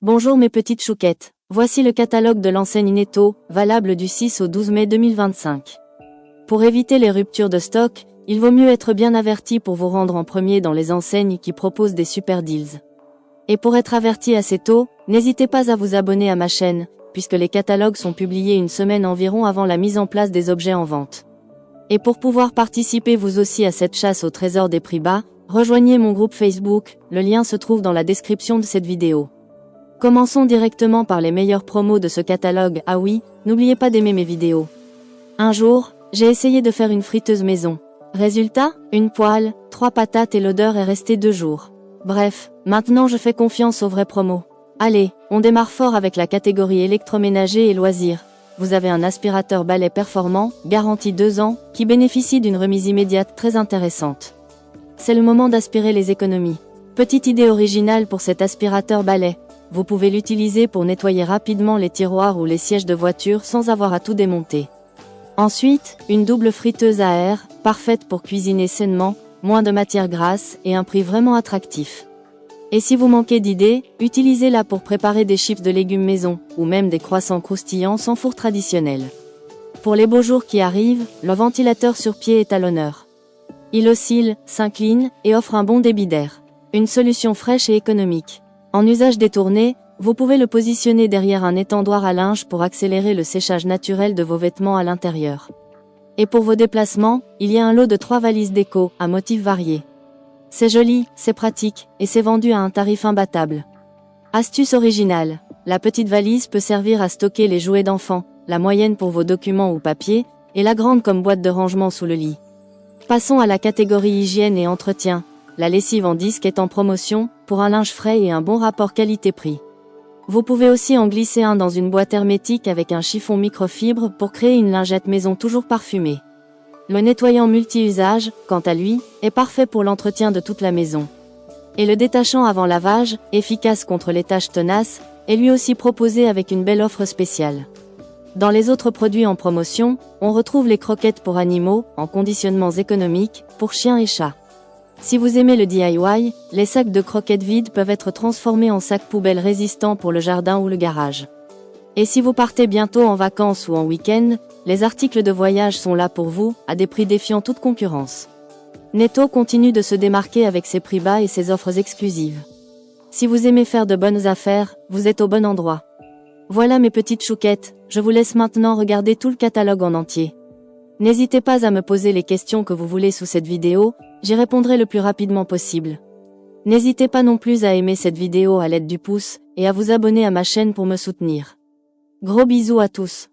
Bonjour mes petites chouquettes, voici le catalogue de l'enseigne Netto, valable du 6 au 12 mai 2025. Pour éviter les ruptures de stock, il vaut mieux être bien averti pour vous rendre en premier dans les enseignes qui proposent des super deals. Et pour être averti assez tôt, n'hésitez pas à vous abonner à ma chaîne, puisque les catalogues sont publiés une semaine environ avant la mise en place des objets en vente. Et pour pouvoir participer vous aussi à cette chasse au trésor des prix bas, rejoignez mon groupe Facebook, le lien se trouve dans la description de cette vidéo. Commençons directement par les meilleures promos de ce catalogue. Ah oui, n'oubliez pas d'aimer mes vidéos. Un jour, j'ai essayé de faire une friteuse maison. Résultat, une poêle, 3 patates et l'odeur est restée 2 jours. Bref, maintenant je fais confiance aux vraies promos. Allez, on démarre fort avec la catégorie électroménager et loisirs. Vous avez un aspirateur balai performant, garanti 2 ans, qui bénéficie d'une remise immédiate très intéressante. C'est le moment d'aspirer les économies. Petite idée originale pour cet aspirateur balai. Vous pouvez l'utiliser pour nettoyer rapidement les tiroirs ou les sièges de voiture sans avoir à tout démonter. Ensuite, une double friteuse à air, parfaite pour cuisiner sainement, moins de matière grasse et un prix vraiment attractif. Et si vous manquez d'idées, utilisez-la pour préparer des chips de légumes maison, ou même des croissants croustillants sans four traditionnel. Pour les beaux jours qui arrivent, le ventilateur sur pied est à l'honneur. Il oscille, s'incline et offre un bon débit d'air. Une solution fraîche et économique. En usage détourné, vous pouvez le positionner derrière un étendoir à linge pour accélérer le séchage naturel de vos vêtements à l'intérieur. Et pour vos déplacements, il y a un lot de 3 valises déco, à motifs variés. C'est joli, c'est pratique, et c'est vendu à un tarif imbattable. Astuce originale. La petite valise peut servir à stocker les jouets d'enfants, la moyenne pour vos documents ou papiers, et la grande comme boîte de rangement sous le lit. Passons à la catégorie hygiène et entretien. La lessive en disque est en promotion, pour un linge frais et un bon rapport qualité-prix. Vous pouvez aussi en glisser un dans une boîte hermétique avec un chiffon microfibre pour créer une lingette maison toujours parfumée. Le nettoyant multi-usage, quant à lui, est parfait pour l'entretien de toute la maison. Et le détachant avant lavage, efficace contre les taches tenaces, est lui aussi proposé avec une belle offre spéciale. Dans les autres produits en promotion, on retrouve les croquettes pour animaux, en conditionnements économiques, pour chiens et chats. Si vous aimez le DIY, les sacs de croquettes vides peuvent être transformés en sacs poubelles résistants pour le jardin ou le garage. Et si vous partez bientôt en vacances ou en week-end, les articles de voyage sont là pour vous, à des prix défiant toute concurrence. Netto continue de se démarquer avec ses prix bas et ses offres exclusives. Si vous aimez faire de bonnes affaires, vous êtes au bon endroit. Voilà mes petites chouquettes, je vous laisse maintenant regarder tout le catalogue en entier. N'hésitez pas à me poser les questions que vous voulez sous cette vidéo, j'y répondrai le plus rapidement possible. N'hésitez pas non plus à aimer cette vidéo à l'aide du pouce, et à vous abonner à ma chaîne pour me soutenir. Gros bisous à tous.